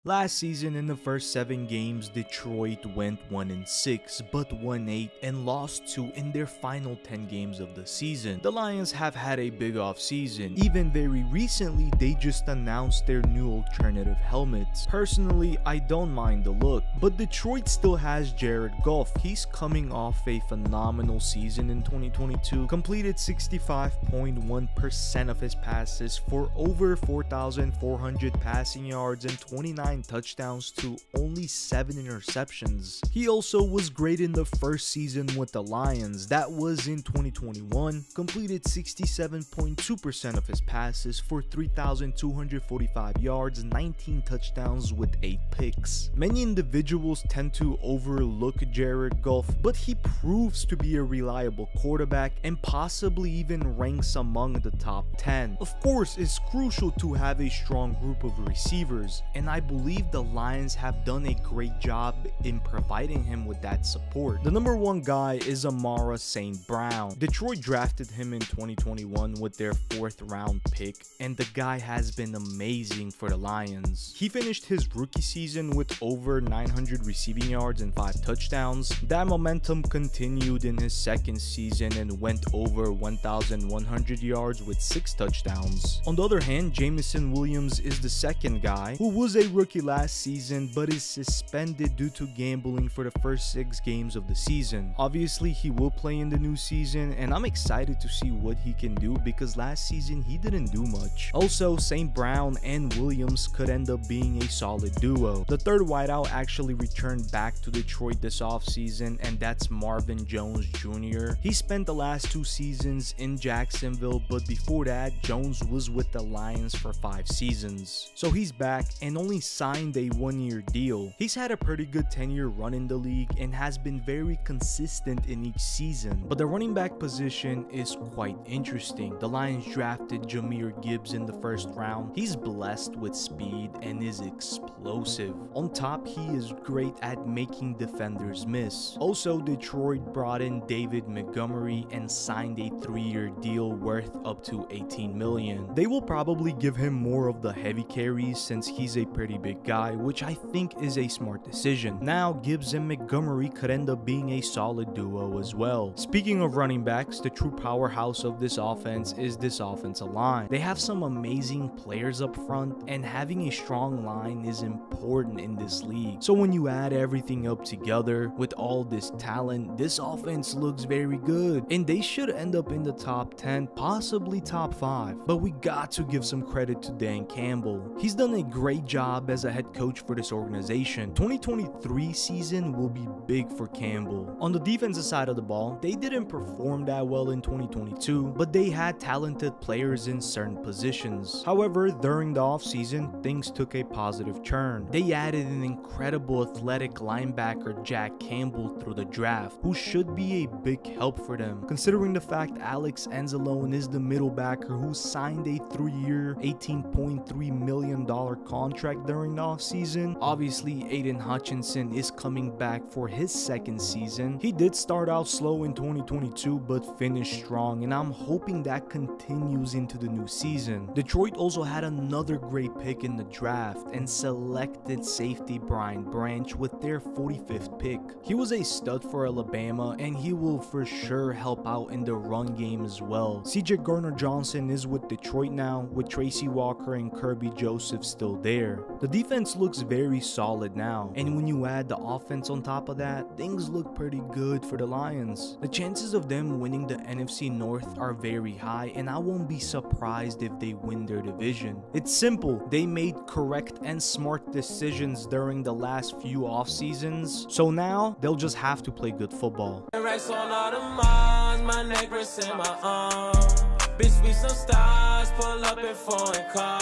Last season, in the first 7 games, Detroit went 1-6, but 1-8 and lost 2 in their final 10 games of the season. The Lions have had a big offseason. Even very recently, they just announced their new alternative helmets. Personally, I don't mind the look, but Detroit still has Jared Goff. He's coming off a phenomenal season in 2022, completed 65.1% of his passes for over 4,400 passing yards and 29 touchdowns to only 7 interceptions. He also was great in the first season with the Lions, that was in 2021, completed 67.2% of his passes for 3,245 yards, 19 touchdowns with 8 picks. Many individuals tend to overlook Jared Goff, but he proves to be a reliable quarterback and possibly even ranks among the top 10. Of course, it's crucial to have a strong group of receivers, and I believe the Lions have done a great job in providing him with that support. The number 1 guy is Amon-Ra St. Detroit drafted him in 2021 with their 4th round pick, and the guy has been amazing for the Lions. He finished his rookie season with over 900 receiving yards and 5 touchdowns. That momentum continued in his second season and went over 1,100 yards with 6 touchdowns. On the other hand, Jameson Williams is the second guy, who was a rookie last season but is suspended due to gambling for the first 6 games of the season. Obviously, he will play in the new season, and I'm excited to see what he can do because last season he didn't do much. Also, St. Brown and Williams could end up being a solid duo. The third wideout actually returned back to Detroit this offseason, and that's Marvin Jones Jr. He spent the last 2 seasons in Jacksonville, but before that, Jones was with the Lions for 5 seasons. So he's back and only signed a 1-year deal. He's had a pretty good 10-year run in the league and has been very consistent in each season. But the running back position is quite interesting. The Lions drafted Jahmyr Gibbs in the 1st round. He's blessed with speed and is explosive. On top, he is great at making defenders miss. Also, Detroit brought in David Montgomery and signed a 3-year deal worth up to $18 million. They will probably give him more of the heavy carries since he's a pretty big guy, which I think is a smart decision. Now, Gibbs and Montgomery could end up being a solid duo as well. Speaking of running backs, the true powerhouse of this offense is this offensive line. They have some amazing players up front, and having a strong line is important in this league. So when you add everything up together with all this talent, this offense looks very good, and they should end up in the top 10, possibly top 5. But we got to give some credit to Dan Campbell. He's done a great job as a head coach for this organization. 2023 season will be big for Campbell. On the defensive side of the ball, they didn't perform that well in 2022, but they had talented players in certain positions. However, during the offseason, things took a positive turn. They added an incredible athletic linebacker, Jack Campbell, through the draft, who should be a big help for them, considering the fact Alex Anzalone is the middle backer who signed a 3-year, $18.3 million contract during the offseason. Obviously, Aiden Hutchinson is coming back for his 2nd season. He did start out slow in 2022 but finished strong, and I'm hoping that continues into the new season. Detroit also had another great pick in the draft and selected safety Brian Branch with their 45th pick. He was a stud for Alabama, and he will for sure help out in the run game as well. CJ Gardner-Johnson is with Detroit now, with Tracy Walker and Kirby Joseph still there. The defense looks very solid now, and when you add the offense on top of that, things look pretty good for the Lions. The chances of them winning the NFC North are very high, and I won't be surprised if they win their division. It's simple. They made correct and smart decisions during the last few off seasons, so now they'll just have to play good football. Bitch, we some stars, pull up in foreign cars.